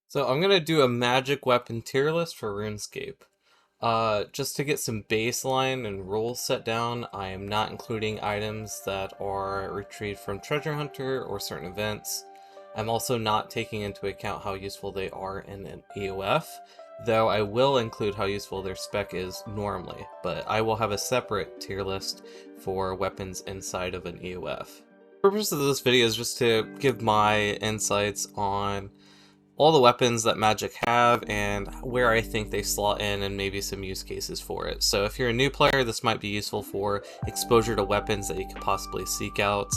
So I'm gonna do a magic weapon tier list for RuneScape. Just to get some baseline and rules set down, I am not including items that are retrieved from Treasure Hunter or certain events. I'm also not taking into account how useful they are in an EOF, though I will include how useful their spec is normally, but I will have a separate tier list for weapons inside of an EOF. The purpose of this video is just to give my insights on all the weapons that Magic have and where I think they slot in and maybe some use cases for it. So if you're a new player, this might be useful for exposure to weapons that you could possibly seek out.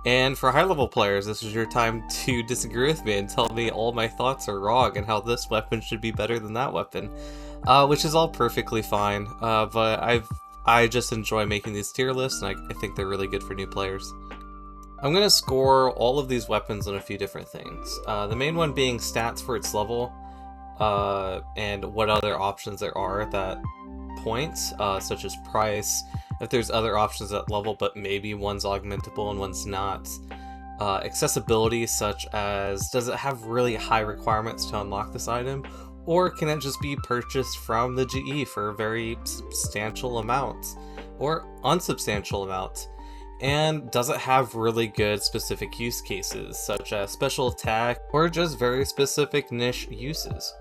And for high level players, this is your time to disagree with me and tell me all my thoughts are wrong and how this weapon should be better than that weapon. Which is all perfectly fine, but I just enjoy making these tier lists and I think they're really good for new players. I'm going to score all of these weapons on a few different things. The main one being stats for its level, and what other options there are at that point, such as price, if there's other options at level but maybe one's augmentable and one's not. Accessibility, such as does it have really high requirements to unlock this item, or can it just be purchased from the GE for a very substantial amount, or unsubstantial amount? And does it have really good specific use cases, such as special attack, or just very specific niche uses?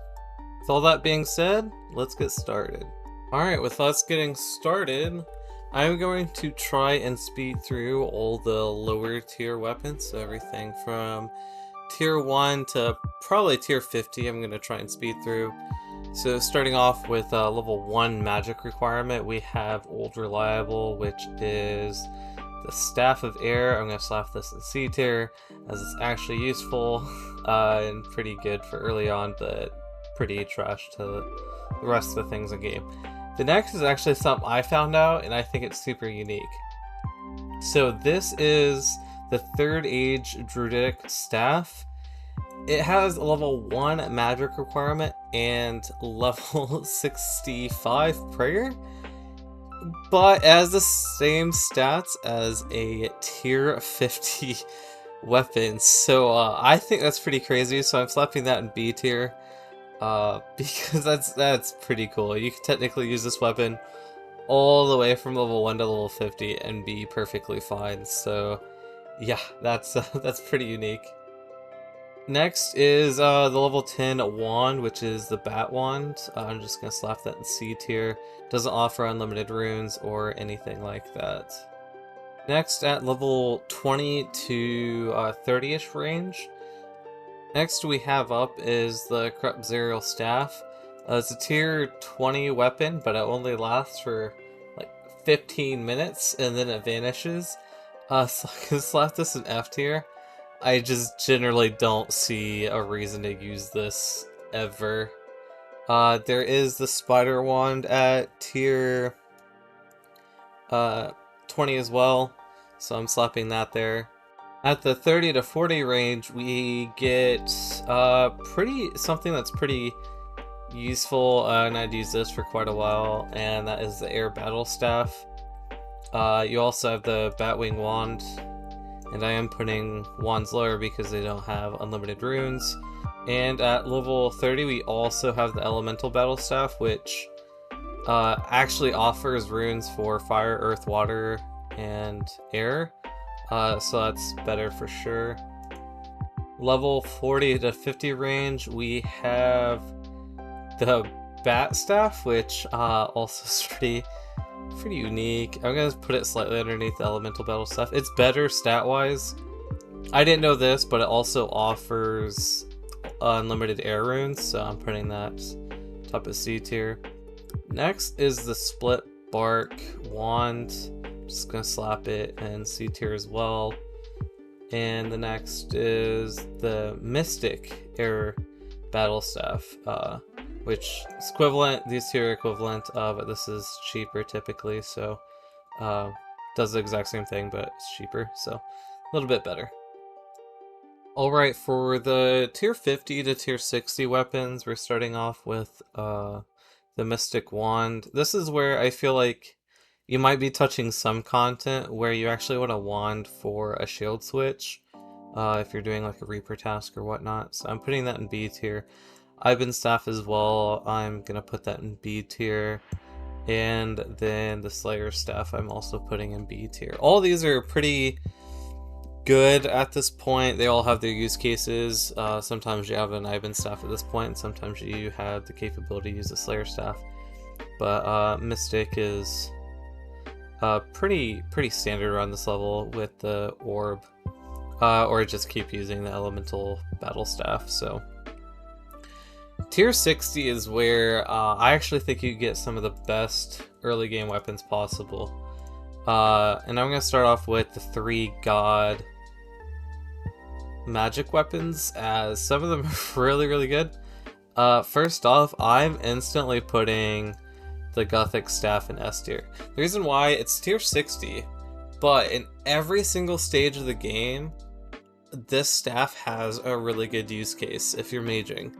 With all that being said, let's get started. Alright, with us getting started, I'm going to try and speed through all the lower tier weapons, so everything from tier 1 to probably tier 50 I'm going to try and speed through. So starting off with level 1 magic requirement, we have Old Reliable, which is the Staff of Air. I'm going to slap this in C tier, as it's actually useful and pretty good for early on, but pretty trash to the rest of the things in game. The next is actually something I found out, and I think it's super unique. So this is the Third Age Druidic Staff. It has a level 1 magic requirement and level 65 prayer, but it has the same stats as a tier 50 weapon, so I think that's pretty crazy, so I'm slapping that in B tier, because that's pretty cool. You can technically use this weapon all the way from level 1 to level 50 and be perfectly fine, so yeah, that's pretty unique. Next is the level 10 wand, which is the Bat Wand. I'm just going to slap that in C tier. Doesn't offer unlimited runes or anything like that. Next, at level 20 to 30-ish range. Next we have up is the Corrupt Zerial Staff. It's a tier 20 weapon, but it only lasts for like 15 minutes and then it vanishes. So I can slap this in F tier. I just generally don't see a reason to use this ever. There is the Spider Wand at tier 20 as well, so I'm slapping that there. At the 30 to 40 range, we get something that's pretty useful, and I'd used this for quite a while, and that is the Air Battle Staff. You also have the Batwing Wand, and I am putting wands lower because they don't have unlimited runes. And at level 30 we also have the Elemental Battle Staff, which actually offers runes for fire, earth, water, and air. So that's better for sure. Level 40 to 50 range we have the Bat Staff, which also is pretty unique. I'm gonna put it slightly underneath the Elemental Battle Staff. It's better stat-wise. I didn't know this, but it also offers unlimited air runes, so I'm putting that top of C tier. Next is the Split Bark Wand. Just gonna slap it in C tier as well. And the next is the Mystic Air Battle Staff, which is equivalent, these two are equivalent, but this is cheaper typically, so does the exact same thing, but it's cheaper, so a little bit better. Alright, for the tier 50 to tier 60 weapons, we're starting off with the Mystic Wand. This is where I feel like you might be touching some content where you actually want a wand for a shield switch, if you're doing like a Reaper task or whatnot. So I'm putting that in B tier. Ivan Staff as well, I'm gonna put that in B tier. And then the Slayer Staff I'm also putting in B tier. All these are pretty good at this point. They all have their use cases. Sometimes you have an Ivan Staff at this point, and sometimes you have the capability to use a Slayer Staff. But Mystic is pretty standard around this level with the Orb. Or just keep using the Elemental Battle Staff, so... Tier 60 is where I actually think you get some of the best early game weapons possible. And I'm going to start off with the 3 God magic weapons, as some of them are really good. First off, I'm instantly putting the Gothic Staff in S tier. The reason why, it's tier 60, but in every single stage of the game, this staff has a really good use case if you're maging.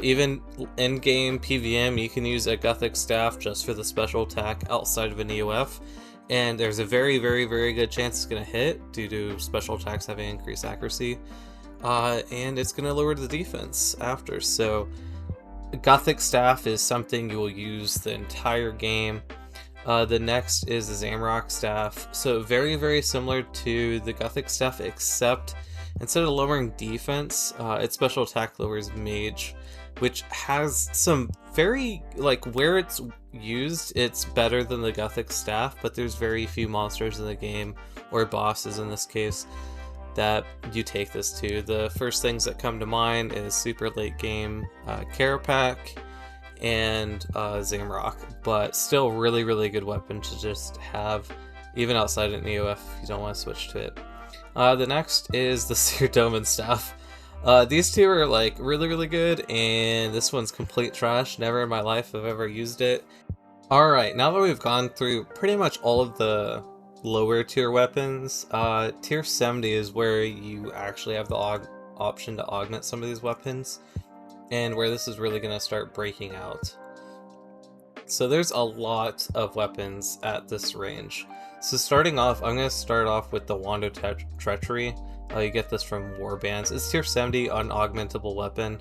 Even in-game PVM, you can use a Gothic Staff just for the special attack outside of an EOF, and there's a very good chance it's going to hit due to special attacks having increased accuracy, and it's going to lower the defense after. So Gothic Staff is something you will use the entire game. The next is the Zamrock Staff. So very similar to the Gothic Staff, except instead of lowering defense, its special attack lowers mage, which has some very, like, where it's used, it's better than the Gothic Staff, but there's very few monsters in the game, or bosses in this case, that you take this to. The first things that come to mind is super late game Carapac and Zamrock, but still really good weapon to just have even outside an EOF if you don't want to switch to it. The next is the Seer Doman Staff. These two are like really good, and this one's complete trash. Never in my life have ever used it. Alright, now that we've gone through pretty much all of the lower tier weapons, tier 70 is where you actually have the option to augment some of these weapons, and where this is really going to start breaking out. So there's a lot of weapons at this range. So starting off, I'm going to start off with the Wand of Treachery. You get this from Warbands. It's tier 70 unaugmentable weapon,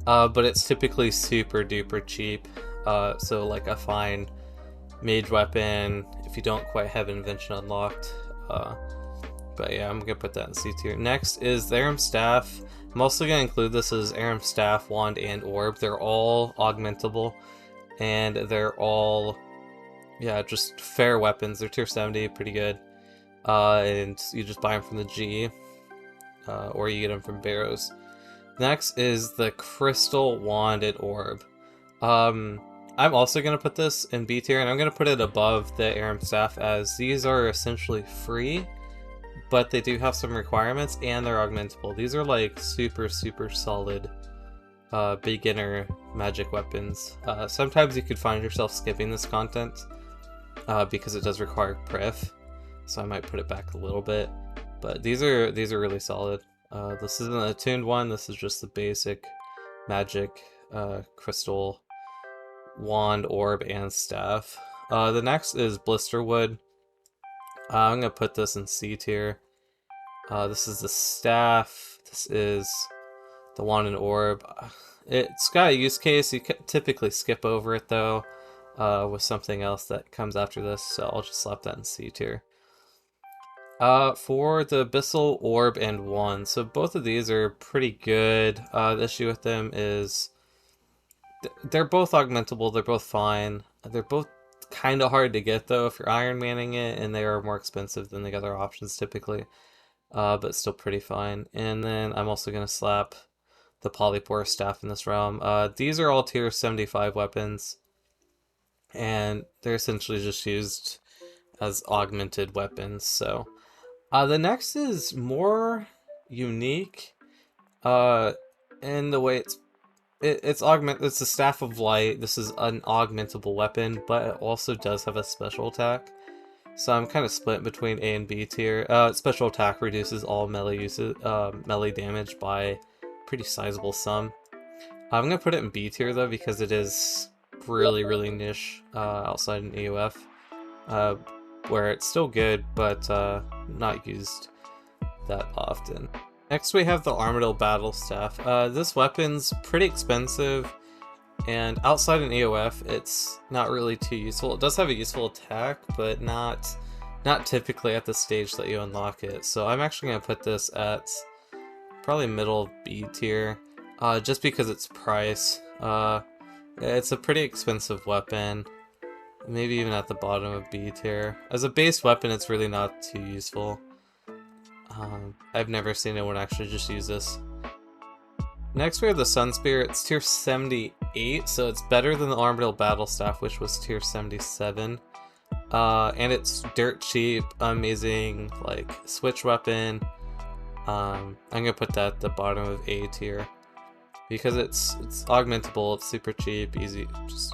but it's typically super duper cheap. So like a fine mage weapon if you don't quite have Invention unlocked. But yeah, I'm going to put that in C tier. Next is the Aram Staff. I'm also going to include this as Aram Staff, Wand, and Orb. They're all augmentable, and they're all, yeah, just fair weapons. They're tier 70, pretty good. And you just buy them from the G, or you get them from Barrows. Next is the Crystal Wand and Orb. I'm also going to put this in B tier, and I'm going to put it above the Aram Staff, as these are essentially free, but they do have some requirements, and they're augmentable. These are like super solid beginner magic weapons. Sometimes you could find yourself skipping this content because it does require pref, so I might put it back a little bit. But these are really solid. This isn't a tuned one. This is just the basic magic crystal wand, orb, and staff. The next is Blisterwood. I'm gonna put this in C tier. This is the staff. This is the wand and orb. It's got a use case. You can typically skip over it though, with something else that comes after this. So I'll just slap that in C tier. For the Abyssal Orb and Wand, so both of these are pretty good. The issue with them is they're both augmentable. They're both fine. They're both kind of hard to get though if you're Iron Manning it, and they are more expensive than the other options typically, but still pretty fine. And then I'm also going to slap the Polypore Staff in this realm. These are all tier 75 weapons, and they're essentially just used as augmented weapons. So the next is more unique in the way it's the Staff of Light. This is an augmentable weapon, but it also does have a special attack. So I'm kind of split between A and B tier. Special attack reduces all melee damage by pretty sizable sum. I'm gonna put it in B tier though, because it is really niche outside an EOF, where it's still good but not used that often. Next we have the Armadillo Battle Staff. This weapon's pretty expensive, and outside an AOF, it's not really too useful. It does have a useful attack, but not typically at the stage that you unlock it. So I'm actually going to put this at probably middle B tier, just because its price. It's a pretty expensive weapon, maybe even at the bottom of B tier. As a base weapon, it's really not too useful. I've never seen anyone actually just use this. Next we have the Sun Spear. It's tier 78, so it's better than the Armadillo Battle Staff, which was tier 77. And it's dirt cheap, amazing, like, switch weapon. I'm gonna put that at the bottom of A tier because it's augmentable, it's super cheap, easy,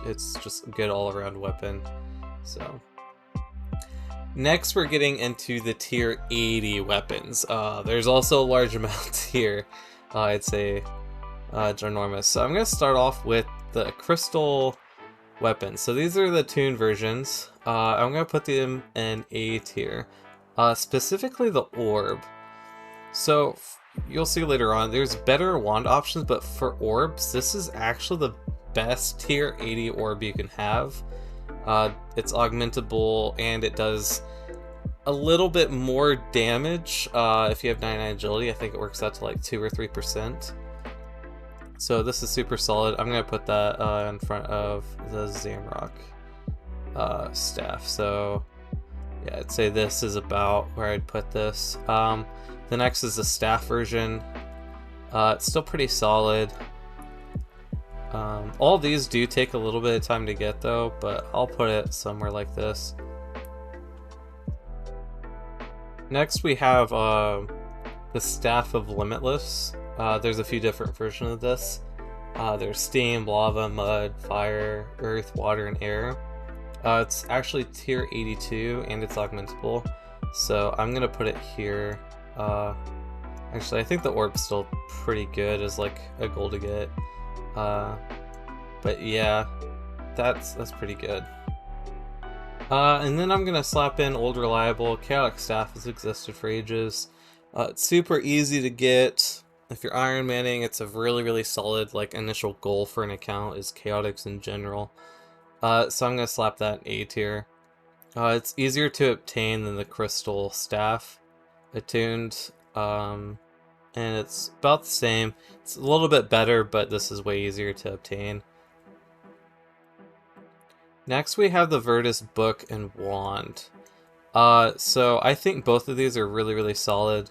it's just a good all-around weapon. So next we're getting into the tier 80 weapons. There's also a large amount here. I'd say ginormous. So I'm gonna start off with the crystal weapons. So these are the tuned versions. I'm gonna put them in A tier. Specifically the orb. So you'll see later on, there's better wand options, but for orbs, this is actually the best tier 80 orb you can have. It's augmentable, and it does a little bit more damage. If you have 99 agility, I think it works out to like 2 or 3%. So this is super solid. I'm gonna put that in front of the Zamrock staff. So yeah, I'd say this is about where I'd put this. The next is the staff version. It's still pretty solid. All these do take a little bit of time to get though, but I'll put it somewhere like this. Next we have the Staff of Limitless. There's a few different versions of this. There's steam, lava, mud, fire, earth, water, and air. It's actually tier 82 and it's augmentable, so I'm gonna put it here. Actually, I think the orb's still pretty good as like a goal to get. But yeah, that's pretty good. And then I'm gonna slap in Old Reliable. Chaotic Staff has existed for ages. It's super easy to get. If you're Iron Manning, it's a really solid like initial goal for an account is Chaotics in general. So I'm gonna slap that in A tier. It's easier to obtain than the Crystal Staff attuned, and it's about the same. It's a little bit better, but this is way easier to obtain. Next we have the Virtus Book and Wand. So I think both of these are really solid.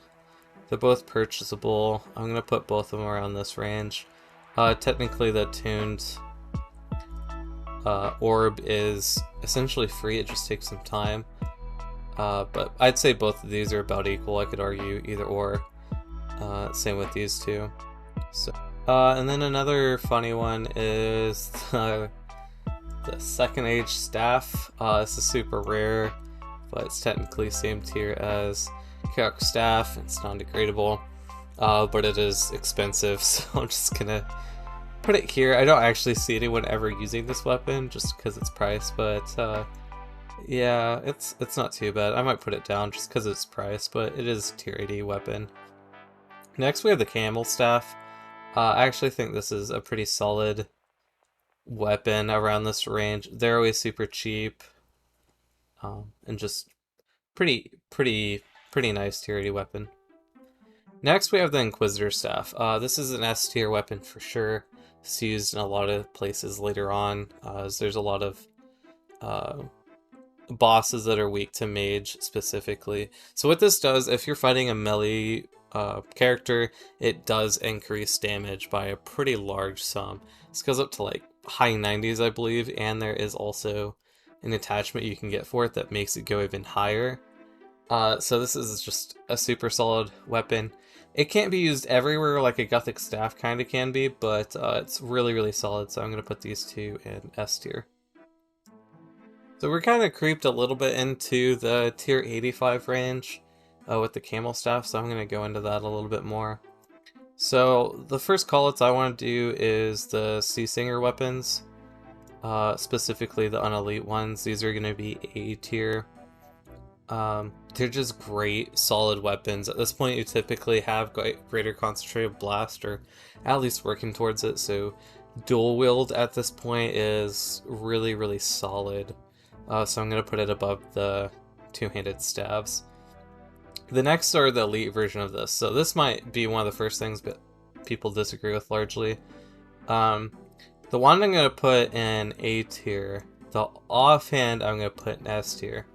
They're both purchasable. I'm gonna put both of them around this range. Technically the tuned orb is essentially free, it just takes some time. But I'd say both of these are about equal. I could argue either or. Same with these two. So, and then another funny one is the Second Age Staff. This is super rare, but it's technically same tier as Chaotic Staff. It's non-degradable, but it is expensive, so I'm just gonna put it here. I don't actually see anyone ever using this weapon just because it's priced, but yeah, it's not too bad. I might put it down just because it's priced, but it is a tier 80 weapon. Next we have the Camel Staff. I actually think this is a pretty solid weapon around this range. They're always super cheap, and just pretty nice tier 80 weapon. Next we have the Inquisitor Staff. This is an S tier weapon for sure. It's used in a lot of places later on, as there's a lot of bosses that are weak to mage specifically. So what this does, if you're fighting a melee character, it does increase damage by a pretty large sum. This goes up to like high 90s, I believe, and there is also an attachment you can get for it that makes it go even higher. So this is just a super solid weapon. It can't be used everywhere like a Gothic Staff kind of can be, but it's really solid, so I'm going to put these two in S tier. So we're kind of creeped a little bit into the tier 85 range with the Camel Staff, so I'm going to go into that a little bit more. So the first callouts I want to do is the Sea Singer weapons, specifically the unelite ones. These are going to be A tier. They're just great, solid weapons. At this point, you typically have greater concentrated blast, or at least working towards it, so dual wield at this point is really, really solid. So I'm going to put it above the two-handed stabs. The next are the elite version of this. So this might be one of the first things but people disagree with largely. The one I'm going to put in A tier. The offhand I'm going to put in S tier.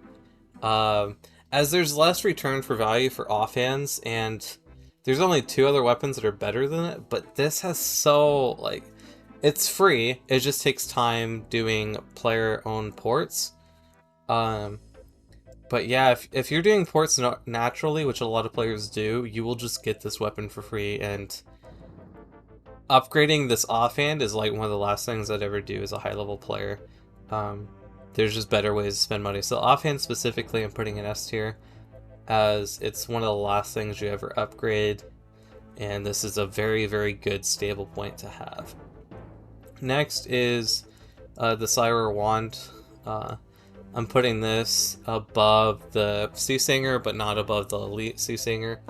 As there's less return for value for offhands, and there's only 2 other weapons that are better than it, but this has so, like, it's free. It just takes time doing player-owned ports. But yeah, if you're doing ports naturally, which a lot of players do, you will just get this weapon for free, and upgrading this offhand is like one of the last things I'd ever do as a high-level player. There's just better ways to spend money. So offhand specifically, I'm putting in S tier, as it's one of the last things you ever upgrade, and this is a very, very good stable point to have. Next is the Syra Wand. I'm putting this above the Soothsayer, but not above the Elite Soothsayer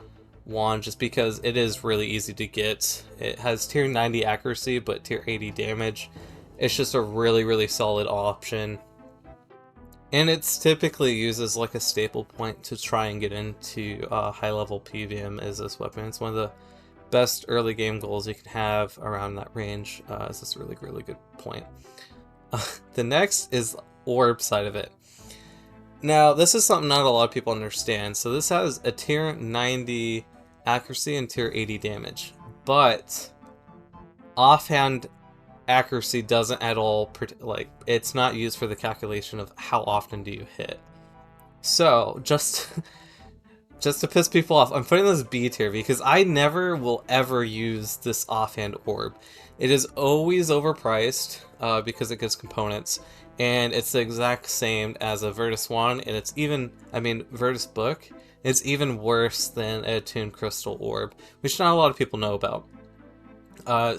wand, just because it is really easy to get. It has tier 90 accuracy, but tier 80 damage. It's just a really, really solid option. And it's typically used as like a staple point to try and get into high-level PVM is this weapon. It's one of the best early game goals you can have around that range. It's this really, really good point. The next is orb side of it. Now, this is something not a lot of people understand. So this has a tier 90 accuracy and tier 80 damage, but offhand accuracy doesn't at all, like, it's not used for the calculation of how often do you hit. So just to piss people off, I'm putting this B tier because I never will ever use this offhand orb. It is always overpriced because it gives components, and it's the exact same as a Virtus Wand, and it's even, I mean, Virtus Book, it's even worse than a Attuned Crystal Orb, which not a lot of people know about.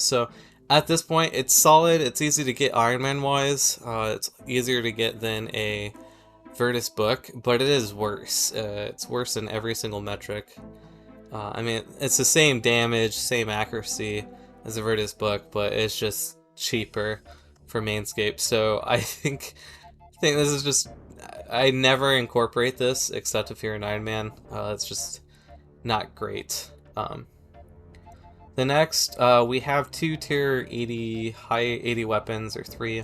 So at this point, it's solid, it's easy to get Iron Man wise, it's easier to get than a Virtus Book, but it is worse. It's worse in every single metric. I mean, it's the same damage, same accuracy as a Virtus Book, but it's just cheaper for Mainscape. So I think this is just, I never incorporate this except if you're an Iron Man. It's just not great. The next, we have 2 tier 80, high 80 weapons, or 3.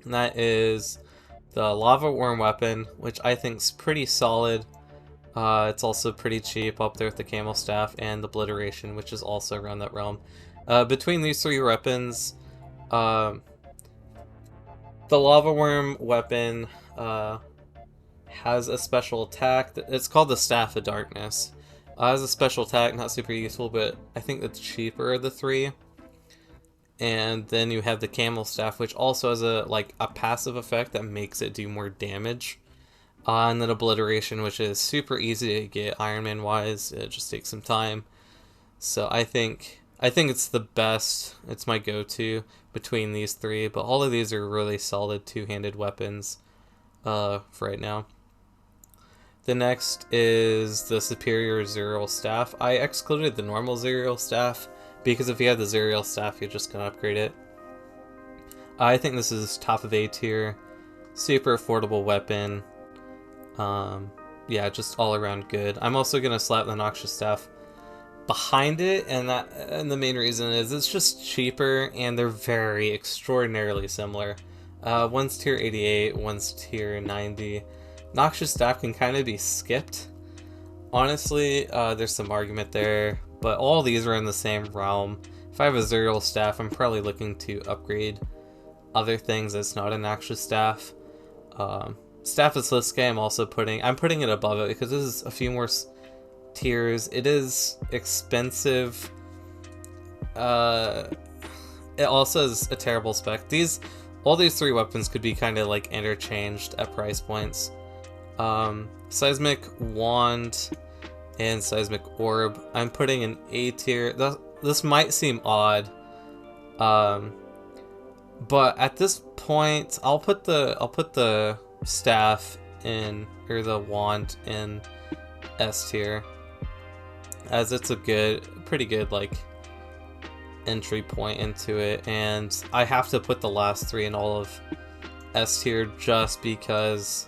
And that is the Lava Worm weapon, which I think is pretty solid. It's also pretty cheap, up there with the Camel Staff, and the Obliteration, which is also around that realm. Between these 3 weapons, the Lava Worm weapon has a special attack. It's called the Staff of Darkness. Has a special attack, not super useful, but I think it's cheaper of the 3. And then you have the Camel Staff, which also has a passive effect that makes it do more damage. And then Obliteration, which is super easy to get Iron Man wise. It just takes some time. So I think it's the best. It's my go-to between these 3. But all of these are really solid two-handed weapons for right now. The next is the Superior Zerial Staff. I excluded the normal Zerial Staff because if you have the Zerial Staff, you're just going to upgrade it. I think this is top of A tier. Super affordable weapon. Yeah, just all around good. I'm also going to slap the Noxious Staff behind it, and the main reason is it's just cheaper, and they're very extraordinarily similar. One's tier 88, one's tier 90. Noxious Staff can kind of be skipped. Honestly, there's some argument there, but all these are in the same realm. If I have a Zerial Staff, I'm probably looking to upgrade other things that's not a Noxious Staff. Staff of Sliske, I'm putting it above it because this is a few more tiers. It is expensive. It also has a terrible spec. All these 3 weapons could be kind of like interchanged at price points. Seismic Wand and Seismic Orb, I'm putting an A tier. This might seem odd, but at this point, I'll put the staff in, or the wand in S tier, as it's a pretty good like entry point into it, and I have to put the last 3 in all of S tier just because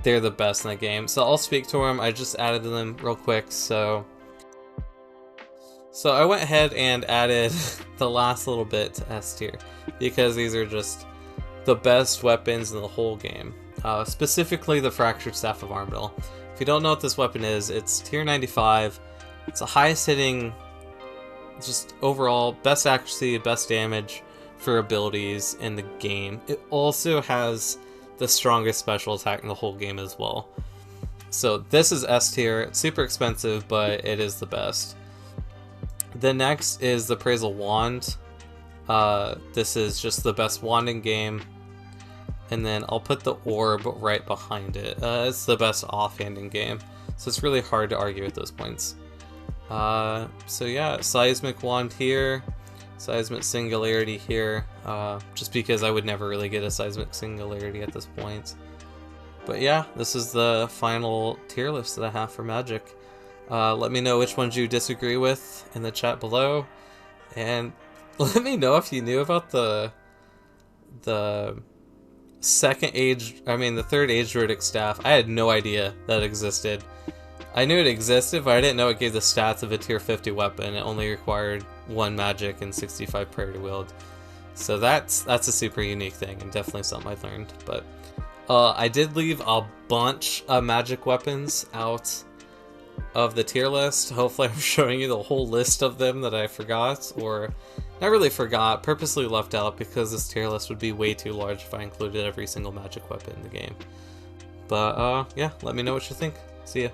they're the best in the game. So I'll speak to them. I just added them real quick. So I went ahead and added the last little bit to S tier because these are just the best weapons in the whole game. Specifically the Fractured Staff of Armadyl. If you don't know what this weapon is, it's tier 95. It's the highest hitting, just overall best accuracy, best damage for abilities in the game. It also has the strongest special attack in the whole game as well. So this is S tier. It's super expensive, but it is the best. The next is the Appraisal Wand. This is just the best wand in game. And then I'll put the Orb right behind it. It's the best offhand in game, so it's really hard to argue with those points. So yeah, Seismic Wand here, Seismic Singularity here, just because I would never really get a Seismic Singularity at this point. But yeah, this is the final tier list that I have for Magic. Let me know which ones you disagree with in the chat below, and let me know if you knew about the third Age Druidic Staff. I had no idea that existed. I knew it existed, but I didn't know it gave the stats of a tier 50 weapon. It only required 1 magic and 65 prayer to wield. So that's a super unique thing, and definitely something I learned. But I did leave a bunch of magic weapons out of the tier list. Hopefully I'm showing you the whole list of them that I forgot, or not really forgot, purposely left out, because this tier list would be way too large if I included every single magic weapon in the game. But yeah, let me know what you think. See ya.